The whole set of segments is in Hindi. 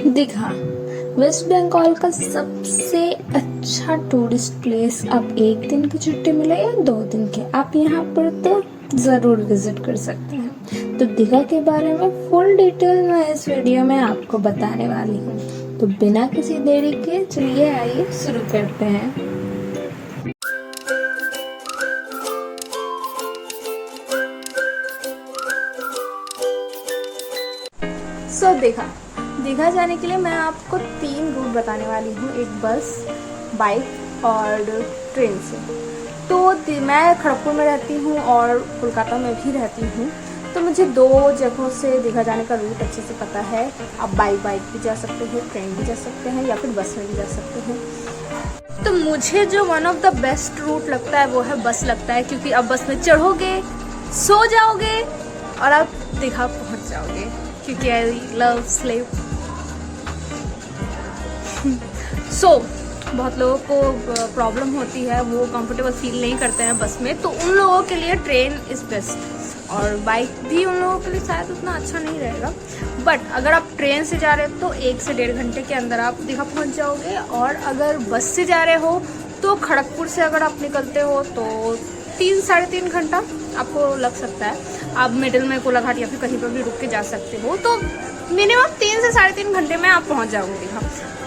दीघा वेस्ट बंगाल का सबसे अच्छा टूरिस्ट प्लेस। आप एक दिन की छुट्टी मिले या 2 दिन की, आप यहाँ पर तो ज़रूर विजिट कर सकते हैं। तो दीघा के बारे में फुल डिटेल मैं इस वीडियो में आपको बताने वाली हूँ। तो बिना किसी देरी के चलिए आइए शुरू करते हैं। दीघा जाने के लिए मैं आपको 3 रूट बताने वाली हूँ, एक बस, बाइक और ट्रेन से। तो मैं खड़गपुर में रहती हूँ और कोलकाता में भी रहती हूँ, तो मुझे 2 जगहों से दीघा जाने का रूट अच्छे से पता है। आप बाइक भी जा सकते हैं, ट्रेन भी जा सकते हैं या फिर बस में भी जा सकते हैं। तो मुझे जो one of the best route लगता है वो है बस लगता है, क्योंकि आप बस में चढ़ोगे, सो जाओगे और आप दीघा पहुँच जाओगे, क्योंकि आई लव स्लीप। बहुत लोगों को प्रॉब्लम होती है, वो कंफर्टेबल फील नहीं करते हैं बस में, तो उन लोगों के लिए ट्रेन इज़ बेस्ट। और बाइक भी उन लोगों के लिए शायद उतना अच्छा नहीं रहेगा, बट अगर आप ट्रेन से जा रहे हो तो 1 से 1.5 घंटे के अंदर आप दीघा पहुंच जाओगे। और अगर बस से जा रहे हो तो खड़गपुर से अगर आप निकलते हो तो 3-3.5 घंटा आपको लग सकता है। आप मिडिल में कोलाघाट या फिर कहीं पर भी रुक के जा सकते हो, तो मिनिमम 3 से 3.5 घंटे में आप पहुंच जाओगे दीघा।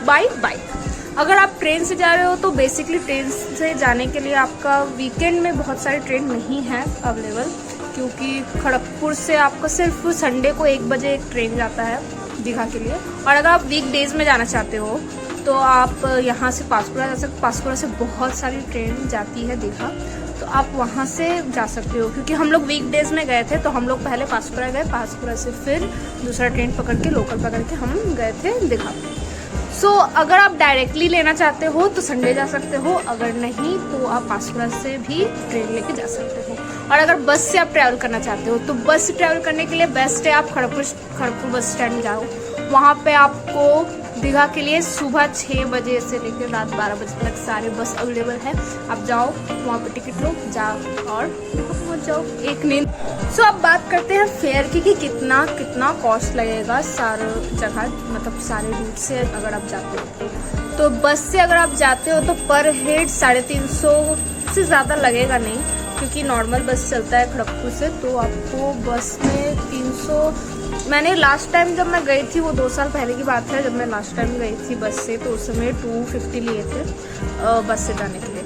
बाइक अगर आप ट्रेन से जा रहे हो तो बेसिकली ट्रेन से जाने के लिए आपका वीकेंड में बहुत सारे ट्रेन नहीं है अवेलेबल, क्योंकि खड़गपुर से आपका सिर्फ संडे को 1 बजे एक ट्रेन जाता है दीघा के लिए। और अगर आप वीक डेज में जाना चाहते हो तो आप यहाँ से पासपुरा जा सकते। पासपुरा से बहुत सारी ट्रेन जाती है दीघा, तो आप वहाँ से जा सकते हो। क्योंकि हम लोग वीक डेज में गए थे, तो हम लोग पहले पासपुरा गए, पासपुरा से फिर दूसरा ट्रेन पकड़ के लोकल पकड़ के हम गए थे दीघा। अगर आप डायरेक्टली लेना चाहते हो तो संडे जा सकते हो, अगर नहीं तो आप पासपुरा से भी ट्रेन लेके जा सकते हो। और अगर बस से आप ट्रैवल करना चाहते हो तो बस से ट्रैवल करने के लिए बेस्ट है आप खड़गपुर बस स्टैंड जाओ। वहाँ पे आपको दीघा के लिए सुबह 6 बजे से लेकर रात 12 बजे तक सारे बस अवेलेबल है। आप जाओ वहाँ पे टिकट लो, जाओ और पहुँच जाओ एक नींद। अब बात करते हैं फेयर की कि कितना कॉस्ट लगेगा सारे जगह, मतलब सारे रूट से अगर आप जाते हो। तो बस से अगर आप जाते हो तो पर हेड 350 से ज़्यादा लगेगा नहीं, क्योंकि नॉर्मल बस चलता है खड़गपुर से, तो आपको बस में 300। मैंने लास्ट टाइम जब मैं गई थी, वो 2 साल पहले की बात है, जब मैं लास्ट टाइम गई थी बस से, तो उस समय 250 लिए थे बस से जाने के लिए।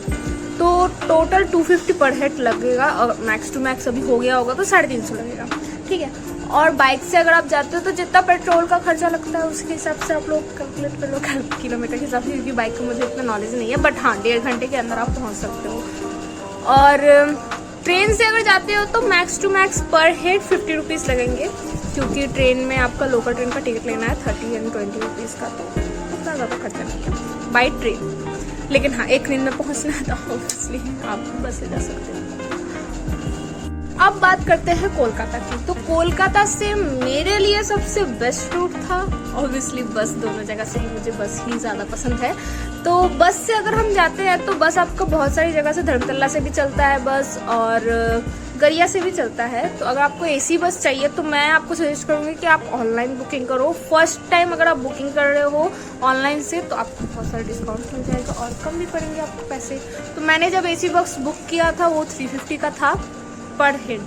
तो टोटल 250 पर हेड लगेगा, और मैक्स टू मैक्स अभी हो गया होगा तो 350 लगेगा, ठीक है। और बाइक से अगर आप जाते हो तो जितना पेट्रोल का खर्चा लगता है उसके हिसाब से आप लोग कैलकुलेट कर लो, किलोमीटर के हिसाब से, क्योंकि बाइक का मुझे इतना नॉलेज नहीं है, बट हाँ 1.5 घंटे के अंदर आप पहुँच सकते हो। और ट्रेन से अगर जाते हो तो मैक्स टू मैक्स पर हेड 50 रुपीज़ लगेंगे, क्योंकि ट्रेन में आपका लोकल ट्रेन का टिकट लेना है 30 एंड 20 रुपीज़ का, तो उतना ज़्यादा खर्चा नहीं है बाई ट्रेन। लेकिन हाँ, एक दिन में पहुँचना है तो ऑब्वियसली आप बस से जा सकते हैं। अब बात करते हैं कोलकाता की। तो कोलकाता से मेरे लिए सबसे बेस्ट रूट था ऑब्वियसली बस। दोनों जगह से ही मुझे बस ही ज़्यादा पसंद है। तो बस से अगर हम जाते हैं तो बस आपको बहुत सारी जगह से, धर्मतला से भी चलता है बस और गरिया से भी चलता है। तो अगर आपको एसी बस चाहिए तो मैं आपको सजेस्ट करूँगी कि आप ऑनलाइन बुकिंग करो। फर्स्ट टाइम अगर आप बुकिंग कर रहे हो ऑनलाइन से तो आपको बहुत सारा डिस्काउंट मिल जाएगा और कम भी पड़ेंगे आपको पैसे। तो मैंने जब एसी बस बुक किया था वो 350 का था पर हेड।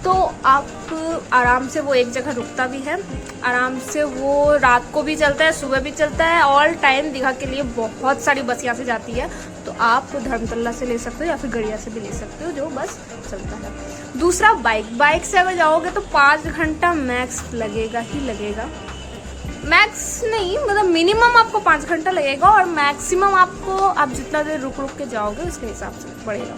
तो आप आराम से, वो एक जगह रुकता भी है आराम से, वो रात को भी चलता है, सुबह भी चलता है, ऑल टाइम दीघा के लिए बहुत सारी बस यहाँ से जाती है। तो आप धर्मतला से ले सकते हो या फिर गरिया से भी ले सकते हो, जो बस चलता है। दूसरा बाइक से अगर जाओगे तो 5 घंटा मैक्स लगेगा ही लगेगा। मैक्स नहीं, मतलब मिनिमम आपको 5 घंटा लगेगा, और मैक्सिमम आपको आप जितना देर रुक के जाओगे उसके हिसाब से पड़ेगा।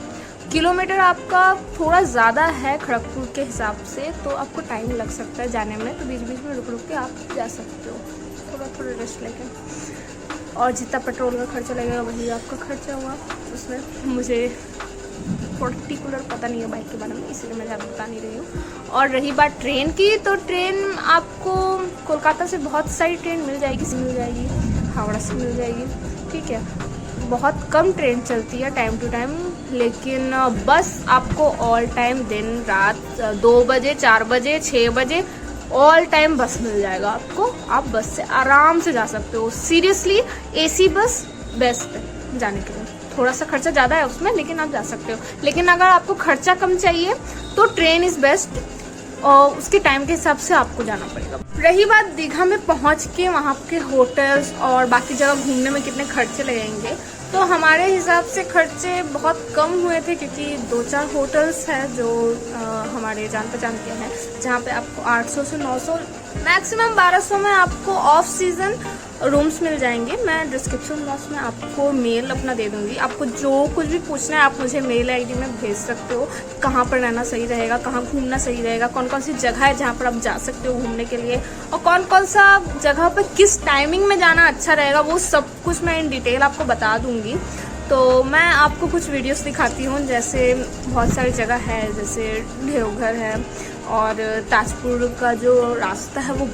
किलोमीटर आपका थोड़ा ज़्यादा है खड़गपुर के हिसाब से, तो आपको टाइम लग सकता है जाने में, तो बीच बीच में रुक के आप जा सकते हो थोड़ा रेस्ट लेके। और जितना पेट्रोल का खर्चा लगेगा वही आपका खर्चा हुआ उसमें। मुझे पर्टिकुलर पता नहीं है बाइक के बारे में, इसलिए मैं ज़्यादा बता नहीं रही हूँ। और रही बात ट्रेन की, तो ट्रेन आपको कोलकाता से बहुत सारी ट्रेन मिल जाएगी, हावड़ा से मिल जाएगी, ठीक है। बहुत कम ट्रेन चलती है टाइम टू टाइम, लेकिन बस आपको ऑल टाइम दिन रात 2 बजे, 4 बजे, 6 बजे ऑल टाइम बस मिल जाएगा आपको, आप बस से आराम से जा सकते हो। सीरियसली एसी बस बेस्ट है जाने के लिए। थोड़ा सा खर्चा ज़्यादा है उसमें, लेकिन आप जा सकते हो। लेकिन अगर आपको खर्चा कम चाहिए तो ट्रेन इज़ बेस्ट, और उसके टाइम के हिसाब से आपको जाना पड़ेगा। रही बात दीघा में पहुंच के वहाँ के होटल्स और बाकी जगह घूमने में कितने खर्चे लगेंगे, तो हमारे हिसाब से खर्चे बहुत कम हुए थे, क्योंकि 2-4 होटल्स हैं जो हमारे जान पहचान के हैं, जहाँ पे आपको 800 से 900 मैक्सिमम 1200 में आपको ऑफ सीजन रूम्स मिल जाएंगे। मैं डिस्क्रिप्शन बॉक्स में आपको मेल अपना दे दूंगी। आपको जो कुछ भी पूछना है आप मुझे मेल आईडी में भेज सकते हो। कहाँ पर रहना सही रहेगा, कहाँ घूमना सही रहेगा, कौन कौन सी जगह है जहाँ पर आप जा सकते हो घूमने के लिए, और कौन कौन सा जगह पर किस टाइमिंग में जाना अच्छा रहेगा, वो सब कुछ मैं इन डिटेल आपको बता दूंगी। तो मैं आपको कुछ वीडियोस दिखाती हूँ, जैसे बहुत सारी जगह है, जैसे देवघर है और ताजपुर का जो रास्ता है वो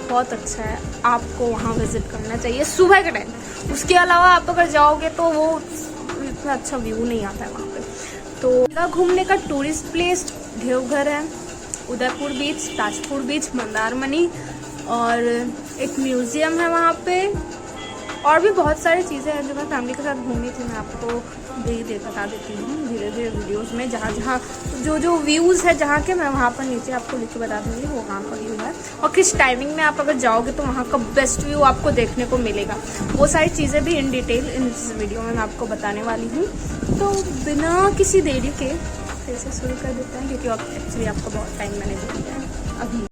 बहुत अच्छा है, आपको वहाँ विजिट करना चाहिए सुबह के टाइम। उसके अलावा आप अगर जाओगे तो वो इतना अच्छा व्यू नहीं आता है वहाँ पे। तो घूमने का टूरिस्ट प्लेस देवघर है, उदयपुर बीच, ताजपुर बीच, मंदारमनी, और एक म्यूज़ियम है वहाँ पे, और भी बहुत सारी चीज़ें हैं जो मैं फैमिली के साथ घूमी थी। मैं आपको बता देती हूँ धीरे धीरे वीडियोस में। जहाँ जहाँ जो व्यूज़ है जहाँ के, मैं वहाँ पर नीचे आपको लिख के बता दूँगी वो कहाँ का व्यू है, और किस टाइमिंग में आप अगर जाओगे तो वहाँ का बेस्ट व्यू आपको देखने को मिलेगा। वो सारी चीज़ें भी इन डिटेल इस वीडियो में मैं आपको बताने वाली हूँ। तो बिना किसी देरी के फिर से शुरू कर देते हैं, क्योंकि एक्चुअली आपको बहुत टाइम मैंने दे दिया है अभी।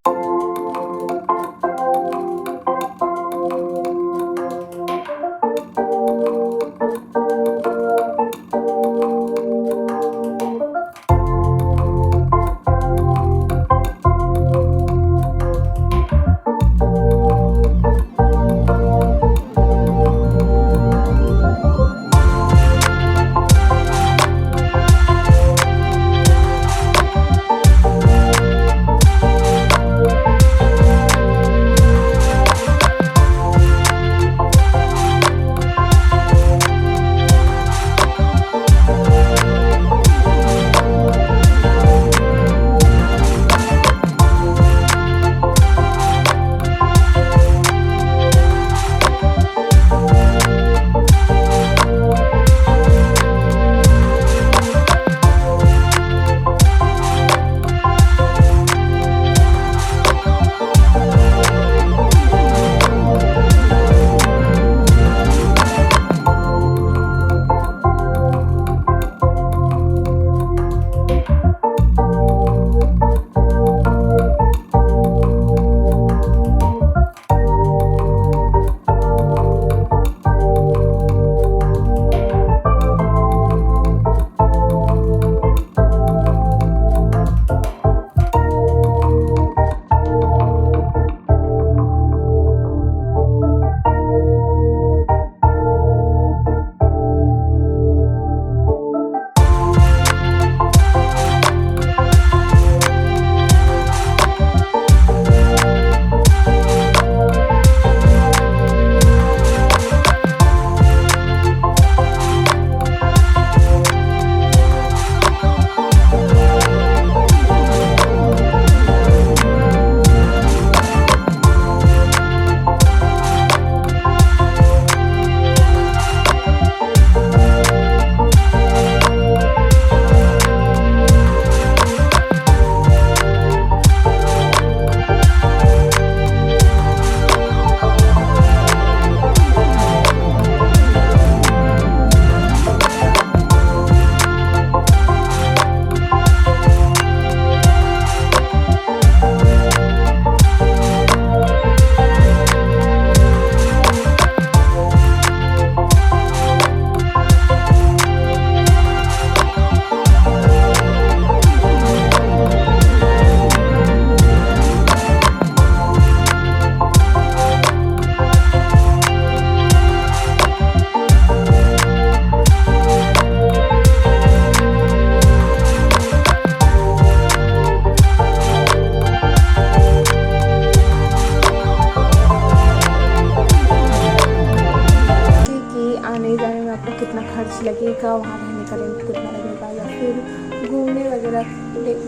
लगेगा, वहाँ रहने का रेंट कितना लगेगा, या फिर घूमने वगैरह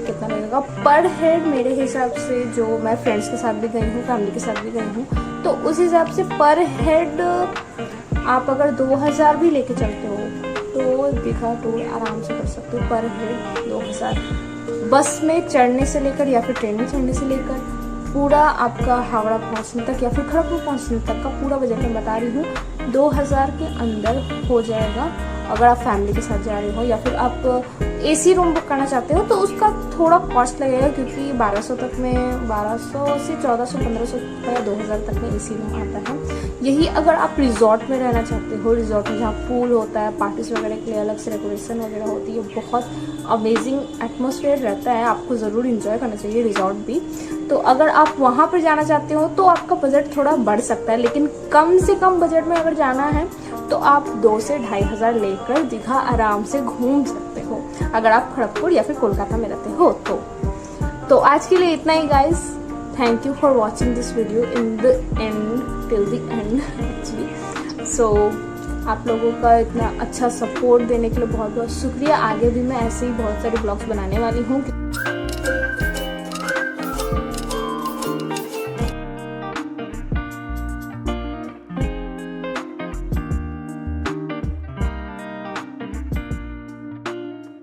कितना लगेगा पर हेड मेरे हिसाब से, जो मैं फ्रेंड्स के साथ भी गई हूँ, फैमिली के साथ भी गई हूँ, तो उस हिसाब से पर हेड आप अगर 2000 भी लेके चलते हो तो दीघा टूर आराम से कर सकते हो। पर हेड 2000 बस में चढ़ने से लेकर या फिर ट्रेन में चढ़ने से लेकर पूरा आपका हावड़ा पहुंचने तक या फिर खड़गपुर पहुंचने तक का पूरा बजट मैं बता रही हूँ 2000 के अंदर हो जाएगा। अगर आप फैमिली के साथ जा रहे हो या फिर आप एसी रूम बुक करना चाहते हो तो उसका थोड़ा कॉस्ट लगेगा, क्योंकि 1200 तक में, 1200 से 1400, 1500 या 2000 तक में एसी रूम आता है। यही अगर आप रिजॉर्ट में रहना चाहते हो, रिजॉर्ट में जहाँ पूल होता है, पार्टीज वगैरह के लिए अलग से डेकोरेशन वगैरह होती है, बहुत अमेजिंग एटमॉस्फेयर रहता है, आपको ज़रूर इंजॉय करना चाहिए रिजॉर्ट भी। तो अगर आप वहाँ पर जाना चाहते हो तो आपका बजट थोड़ा बढ़ सकता है, लेकिन कम से कम बजट में अगर जाना है तो आप 2 से 2500 लेकर दीघा आराम से घूम सकते हो, अगर आप खड़गपुर या फिर कोलकाता में रहते हो तो आज के लिए इतना ही guys. Thank you for watching this video in the end, till the end actually. So आप लोगों का इतना अच्छा सपोर्ट देने के लिए बहुत बहुत शुक्रिया। आगे भी मैं ऐसे ही बहुत सारे ब्लॉग्स बनाने वाली हूँ।